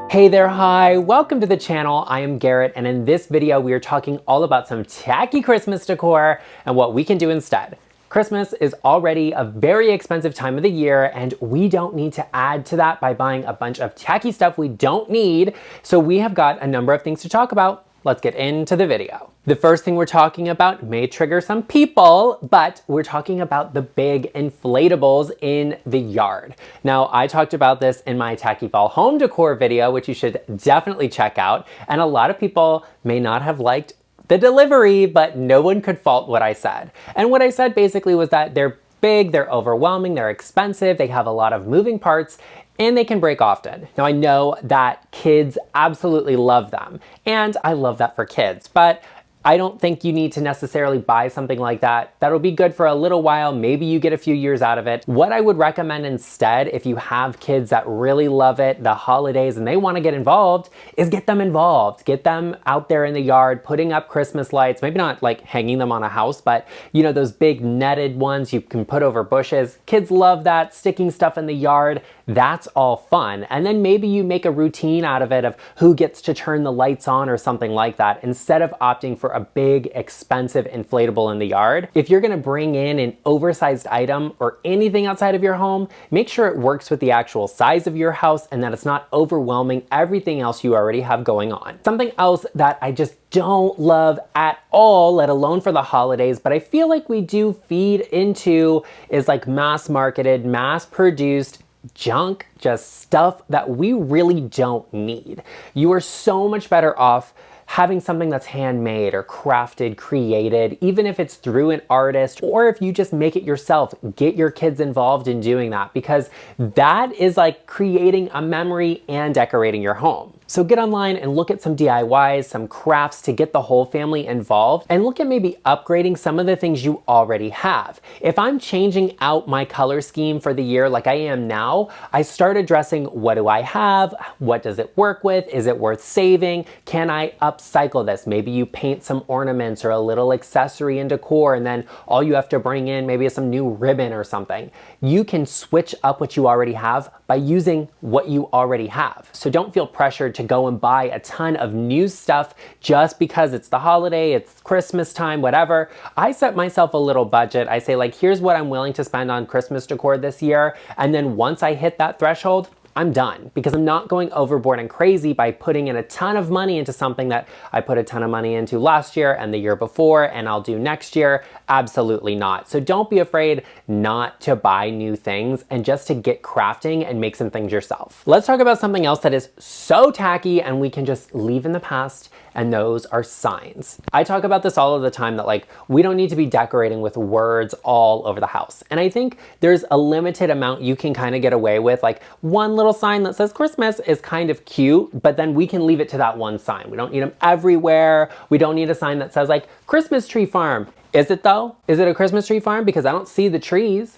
Hey there, hi, welcome to the channel. I am Garrett, and in this video we are talking all about some tacky Christmas decor and what we can do instead. Christmas is already a very expensive time of the year, and we don't need to add to that by buying a bunch of tacky stuff we don't need. So we have got a number of things to talk about. Let's get into the video. The first thing we're talking about may trigger some people, but we're talking about the big inflatables in the yard. Now, I talked about this in my tacky fall home decor video, which you should definitely check out. And a lot of people may not have liked the delivery, but no one could fault what I said. And what I said basically was that they're big, they're overwhelming, they're expensive, they have a lot of moving parts, and they can break often. Now I know that kids absolutely love them, and I love that for kids, but I don't think you need to necessarily buy something like that. That'll be good for a little while, maybe you get a few years out of it. What I would recommend instead, if you have kids that really love it, the holidays, and they want to get involved, is get them involved. Get them out there in the yard, putting up Christmas lights, maybe not like hanging them on a house, but you know, those big netted ones you can put over bushes. Kids love that, sticking stuff in the yard. That's all fun. And then maybe you make a routine out of it of who gets to turn the lights on or something like that, instead of opting for a big expensive inflatable in the yard. If you're gonna bring in an oversized item or anything outside of your home, make sure it works with the actual size of your house and that it's not overwhelming everything else you already have going on. Something else that I just don't love at all, let alone for the holidays, but I feel like we do feed into, is like mass marketed, mass produced junk, just stuff that we really don't need. You are so much better off having something that's handmade or crafted, created, even if it's through an artist, or if you just make it yourself, get your kids involved in doing that, because that is like creating a memory and decorating your home. So get online and look at some DIYs, some crafts to get the whole family involved, and look at maybe upgrading some of the things you already have. If I'm changing out my color scheme for the year like I am now, I start addressing, what do I have? What does it work with? Is it worth saving? Can I upcycle this? Maybe you paint some ornaments or a little accessory and decor, and then all you have to bring in maybe is some new ribbon or something. You can switch up what you already have by using what you already have. So don't feel pressured to go and buy a ton of new stuff just because it's the holiday, it's Christmas time, whatever. I set myself a little budget. I say, like, here's what I'm willing to spend on Christmas decor this year. And then once I hit that threshold, I'm done, because I'm not going overboard and crazy by putting in a ton of money into something that I put a ton of money into last year and the year before, and I'll do next year. Absolutely not. So don't be afraid not to buy new things and just to get crafting and make some things yourself. Let's talk about something else that is so tacky and we can just leave in the past, and those are signs. I talk about this all of the time, that like, we don't need to be decorating with words all over the house. And I think there's a limited amount you can kind of get away with. Like, one little sign that says Christmas is kind of cute, but then we can leave it to that one sign. We don't need them everywhere. We don't need a sign that says like Christmas tree farm. Is it though? Is it a Christmas tree farm? Because I don't see the trees.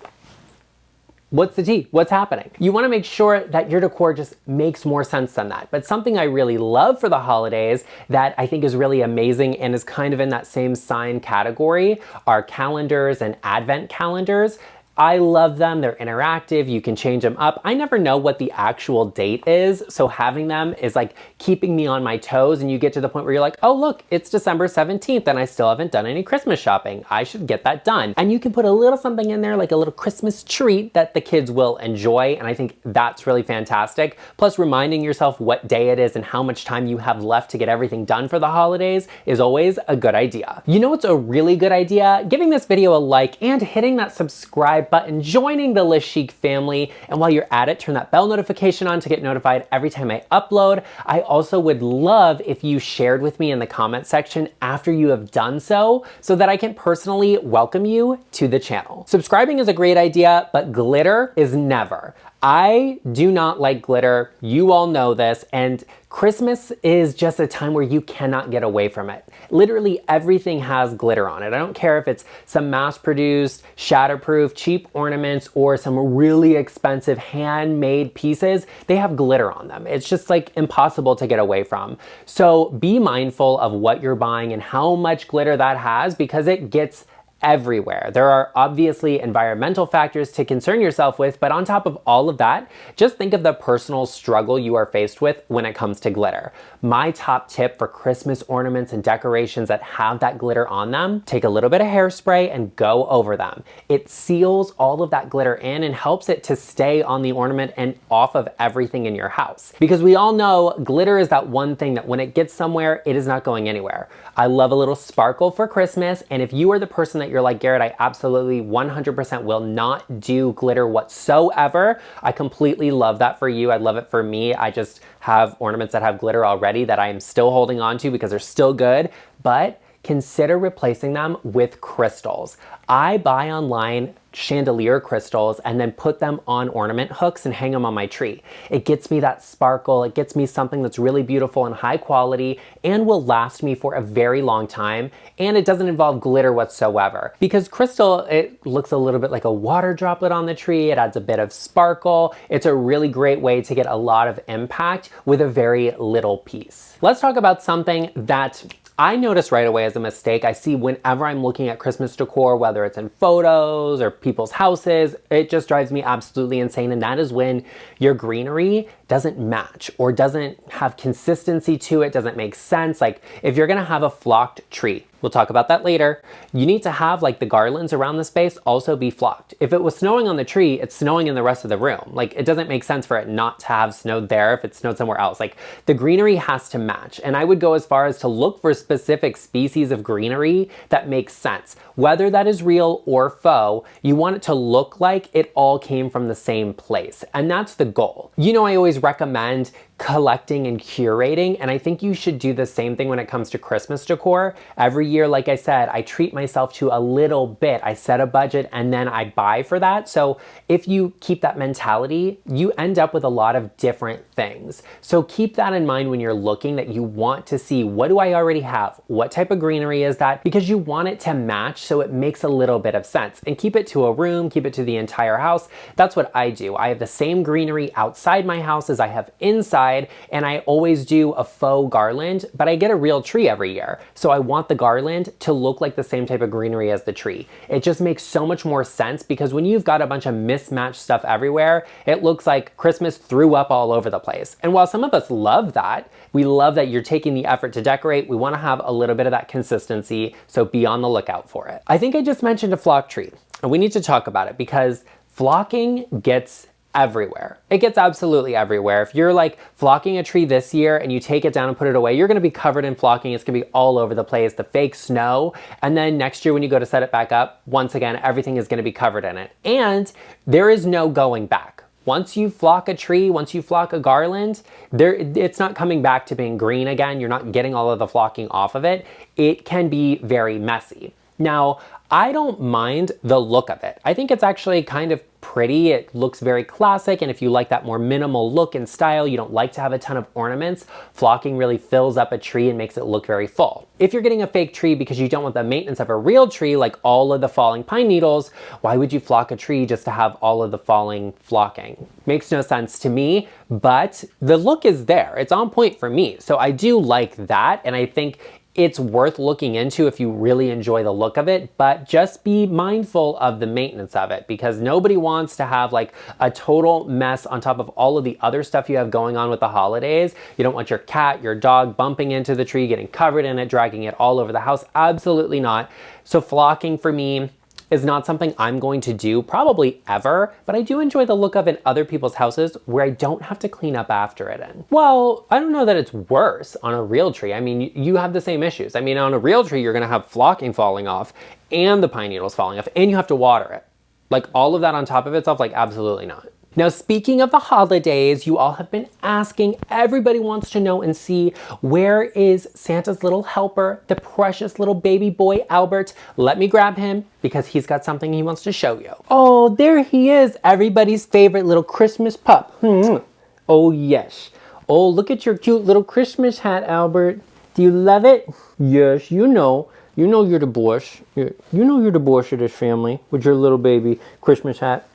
What's the tea? What's happening? You want to make sure that your decor just makes more sense than that. But something I really love for the holidays that I think is really amazing and is kind of in that same sign category are calendars and advent calendars. I love them. They're interactive. You can change them up. I never know what the actual date is, so having them is like keeping me on my toes, and you get to the point where you're like, oh look, it's December 17th and I still haven't done any Christmas shopping. I should get that done. And you can put a little something in there, like a little Christmas treat that the kids will enjoy, and I think that's really fantastic. Plus, reminding yourself what day it is and how much time you have left to get everything done for the holidays is always a good idea. You know what's a really good idea? Giving this video a like and hitting that subscribe button, joining the GarrettLeChic family, and while you're at it, turn that bell notification on to get notified every time I upload. I also would love if you shared with me in the comment section after you have done so that I can personally welcome you to the channel. Subscribing is a great idea, but glitter is never. I do not like glitter. You all know this, and Christmas is just a time where you cannot get away from it. Literally everything has glitter on it. I don't care if it's some mass-produced, shatterproof, cheap ornaments or some really expensive handmade pieces. They have glitter on them. It's just like impossible to get away from. So be mindful of what you're buying and how much glitter that has, because it gets everywhere. There are obviously environmental factors to concern yourself with, but on top of all of that, just think of the personal struggle you are faced with when it comes to glitter. My top tip for Christmas ornaments and decorations that have that glitter on them, take a little bit of hairspray and go over them. It seals all of that glitter in and helps it to stay on the ornament and off of everything in your house. Because we all know glitter is that one thing that when it gets somewhere, it is not going anywhere. I love a little sparkle for Christmas, and if you are the person that you're like, Garrett, I absolutely 100% will not do glitter whatsoever, I completely love that for you. I love it for me. I just have ornaments that have glitter already that I am still holding on to because they're still good, but consider replacing them with crystals. I buy online chandelier crystals and then put them on ornament hooks and hang them on my tree. It gets me that sparkle. It gets me something that's really beautiful and high quality and will last me for a very long time. And it doesn't involve glitter whatsoever. Because crystal, it looks a little bit like a water droplet on the tree. It adds a bit of sparkle. It's a really great way to get a lot of impact with a very little piece. Let's talk about something that I notice right away as a mistake. I see whenever I'm looking at Christmas decor, whether it's in photos or people's houses, it just drives me absolutely insane. And that is when your greenery doesn't match or doesn't have consistency to it, doesn't make sense. Like if you're gonna have a flocked tree, we'll talk about that later, you need to have like the garlands around the space also be flocked. If it was snowing on the tree, it's snowing in the rest of the room. Like it doesn't make sense for it not to have snowed there if it snowed somewhere else. Like the greenery has to match. And I would go as far as to look for specific species of greenery that makes sense. Whether that is real or faux, you want it to look like it all came from the same place. And that's the goal. You know, I always recommend collecting and curating, and I think you should do the same thing when it comes to Christmas decor. Every year, like I said, I treat myself to a little bit. I set a budget and then I buy for that. So if you keep that mentality, you end up with a lot of different things. So keep that in mind when you're looking, that you want to see, what do I already have? What type of greenery is that? Because you want it to match so it makes a little bit of sense. And keep it to a room, keep it to the entire house. That's what I do. I have the same greenery outside my house as I have inside, and I always do a faux garland, but I get a real tree every year. So I want the garland to look like the same type of greenery as the tree. It just makes so much more sense, because when you've got a bunch of mismatched stuff everywhere, it looks like Christmas threw up all over the place. And while some of us love that, we love that you're taking the effort to decorate, we want to have a little bit of that consistency, so be on the lookout for it. I think I just mentioned a flock tree, and we need to talk about it because flocking gets everywhere. It gets absolutely everywhere. If you're like flocking a tree this year and you take it down and put it away, you're gonna be covered in flocking. It's gonna be all over the place, the fake snow. And then next year when you go to set it back up, once again, everything is gonna be covered in it. And there is no going back. Once you flock a tree, once you flock a garland, it's not coming back to being green again. You're not getting all of the flocking off of it. It can be very messy. Now, I don't mind the look of it. I think it's actually kind of pretty. It looks very classic, and if you like that more minimal look and style, you don't like to have a ton of ornaments, flocking really fills up a tree and makes it look very full. If you're getting a fake tree because you don't want the maintenance of a real tree, like all of the falling pine needles, why would you flock a tree just to have all of the falling flocking? Makes no sense to me, but the look is there. It's on point for me. So I do like that, and I think it's worth looking into if you really enjoy the look of it, but just be mindful of the maintenance of it, because nobody wants to have like a total mess on top of all of the other stuff you have going on with the holidays. You don't want your cat, your dog bumping into the tree, getting covered in it, dragging it all over the house. Absolutely not. So flocking for me is not something I'm going to do probably ever, but I do enjoy the look of it in other people's houses where I don't have to clean up after it in. Well, I don't know that it's worse on a real tree. I mean, you have the same issues. I mean, on a real tree, you're gonna have flocking falling off and the pine needles falling off, and you have to water it. Like all of that on top of itself, like absolutely not. Now, speaking of the holidays, you all have been asking, everybody wants to know and see, where is Santa's little helper, the precious little baby boy, Albert? Let me grab him because he's got something he wants to show you. Oh, there he is, everybody's favorite little Christmas pup. Oh, yes. Oh, look at your cute little Christmas hat, Albert. Do you love it? Yes, you know you're the boss. You know you're the boss of this family with your little baby Christmas hat.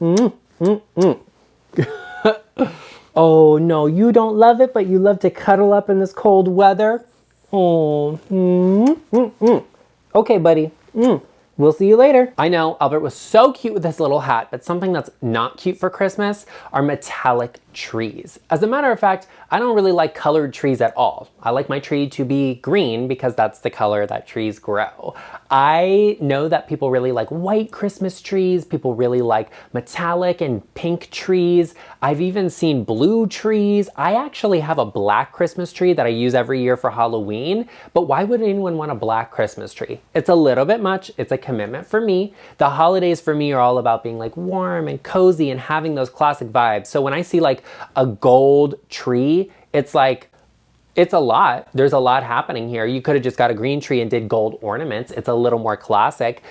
Oh no, you don't love it, but you love to cuddle up in this cold weather. Oh, okay, buddy. We'll see you later. I know Albert was so cute with this little hat, but something that's not cute for Christmas are metallic trees. As a matter of fact, I don't really like colored trees at all. I like my tree to be green because that's the color that trees grow. I know that people really like white Christmas trees. People really like metallic and pink trees. I've even seen blue trees. I actually have a black Christmas tree that I use every year for Halloween, but why would anyone want a black Christmas tree? It's a little bit much. It's a commitment for me. The holidays for me are all about being like warm and cozy and having those classic vibes. So when I see like a gold tree, it's like, it's a lot. There's a lot happening here. You could have just got a green tree and did gold ornaments. It's a little more classic.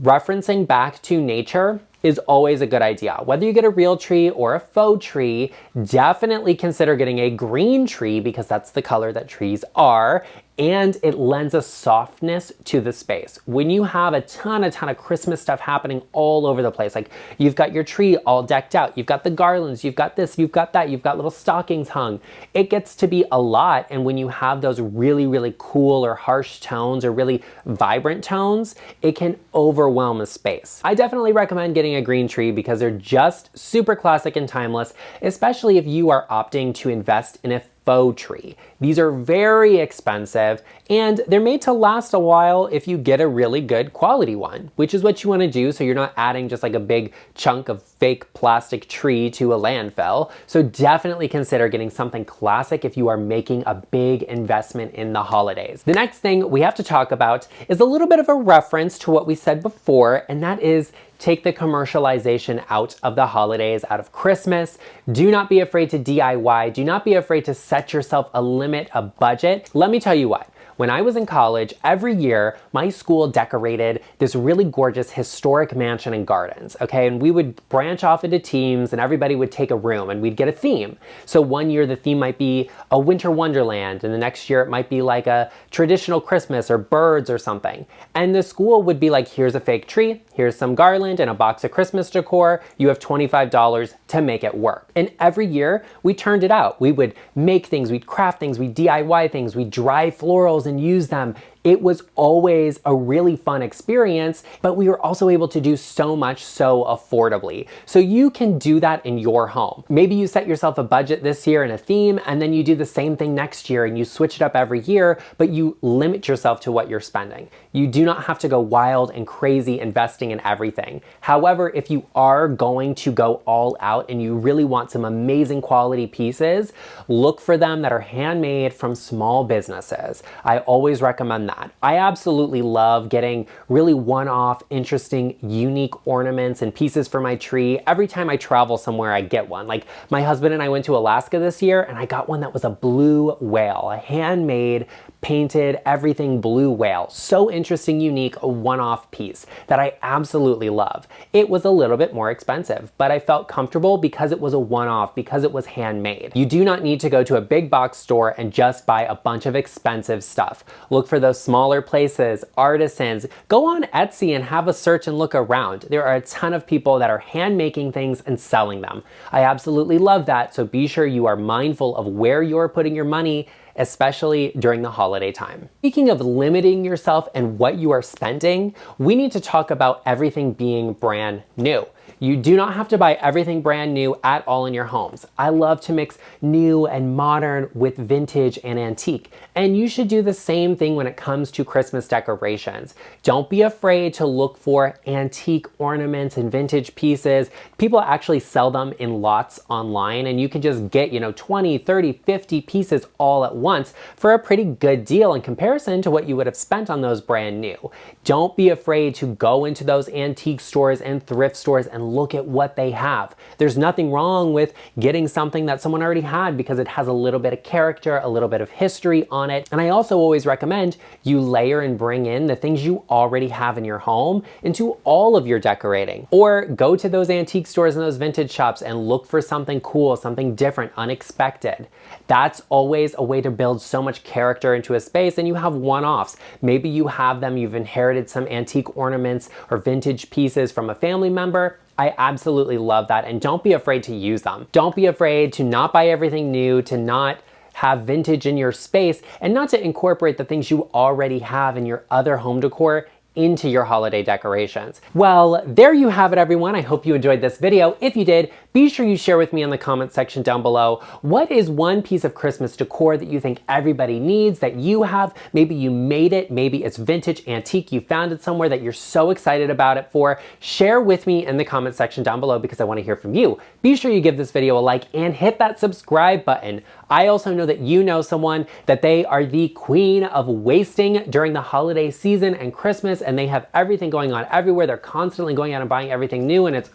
Referencing back to nature is always a good idea. Whether you get a real tree or a faux tree, definitely consider getting a green tree because that's the color that trees are, and it lends a softness to the space. When you have a ton of Christmas stuff happening all over the place, like you've got your tree all decked out, you've got the garlands, you've got this, you've got that, you've got little stockings hung, it gets to be a lot. And when you have those really cool or harsh tones or really vibrant tones, it can overwhelm the space. I definitely recommend getting a green tree because they're just super classic and timeless, especially if you are opting to invest in a faux tree. These are very expensive and they're made to last a while if you get a really good quality one, which is what you want to do so you're not adding just like a big chunk of fake plastic tree to a landfill. So definitely consider getting something classic if you are making a big investment in the holidays. The next thing we have to talk about is a little bit of a reference to what we said before, and that is take the commercialization out of the holidays, out of Christmas. Do not be afraid to DIY. Do not be afraid to set yourself a limit, a budget. Let me tell you what. When I was in college, every year, my school decorated this really gorgeous historic mansion and gardens, okay? And we would branch off into teams and everybody would take a room and we'd get a theme. So one year the theme might be a winter wonderland and the next year it might be like a traditional Christmas or birds or something. And the school would be like, here's a fake tree, here's some garland and a box of Christmas decor. You have $25 to make it work. And every year we turned it out. We would make things, we'd craft things, we'd DIY things, we'd dry florals and use them. It was always a really fun experience, but we were also able to do so much so affordably. So you can do that in your home. Maybe you set yourself a budget this year and a theme, and then you do the same thing next year and you switch it up every year, but you limit yourself to what you're spending. You do not have to go wild and crazy investing in everything. However, if you are going to go all out and you really want some amazing quality pieces, look for them that are handmade from small businesses. I always recommend that. I absolutely love getting really one-off, interesting, unique ornaments and pieces for my tree. Every time I travel somewhere, I get one. Like my husband and I went to Alaska this year and I got one that was a blue whale, a handmade, painted, everything blue whale. So interesting, unique, a one-off piece that I absolutely love. It was a little bit more expensive, but I felt comfortable because it was a one-off, because it was handmade. You do not need to go to a big box store and just buy a bunch of expensive stuff. Look for those smaller places, artisans. Go on Etsy and have a search and look around. There are a ton of people that are hand making things and selling them. I absolutely love that, so be sure you are mindful of where you're putting your money, especially during the holiday time. Speaking of limiting yourself and what you are spending, we need to talk about everything being brand new. You do not have to buy everything brand new at all in your homes. I love to mix new and modern with vintage and antique, and you should do the same thing when it comes to Christmas decorations. Don't be afraid to look for antique ornaments and vintage pieces. People actually sell them in lots online, and you can just get, 20, 30, 50 pieces all at once for a pretty good deal in comparison to what you would have spent on those brand new. Don't be afraid to go into those antique stores and thrift stores and look at what they have. There's nothing wrong with getting something that someone already had because it has a little bit of character, a little bit of history on it. And I also always recommend you layer and bring in the things you already have in your home into all of your decorating. Or go to those antique stores and those vintage shops and look for something cool, something different, unexpected. That's always a way to build so much character into a space, and you have one-offs. Maybe you have them, you've inherited some antique ornaments or vintage pieces from a family member. I absolutely love that, and don't be afraid to use them. Don't be afraid to not buy everything new, to not have vintage in your space, and not to incorporate the things you already have in your other home decor into your holiday decorations. Well, there you have it, everyone. I hope you enjoyed this video. If you did, be sure you share with me in the comment section down below. What is one piece of Christmas decor that you think everybody needs, that you have? Maybe you made it, maybe it's vintage, antique, you found it somewhere that you're so excited about it for. Share with me in the comment section down below because I want to hear from you. Be sure you give this video a like and hit that subscribe button. I also know that you know someone that they are the queen of wasting during the holiday season and Christmas, and they have everything going on everywhere. They're constantly going out and buying everything new, and it's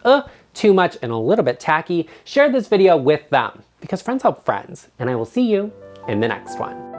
too much and a little bit tacky. Share this video with them because friends help friends, and I will see you in the next one.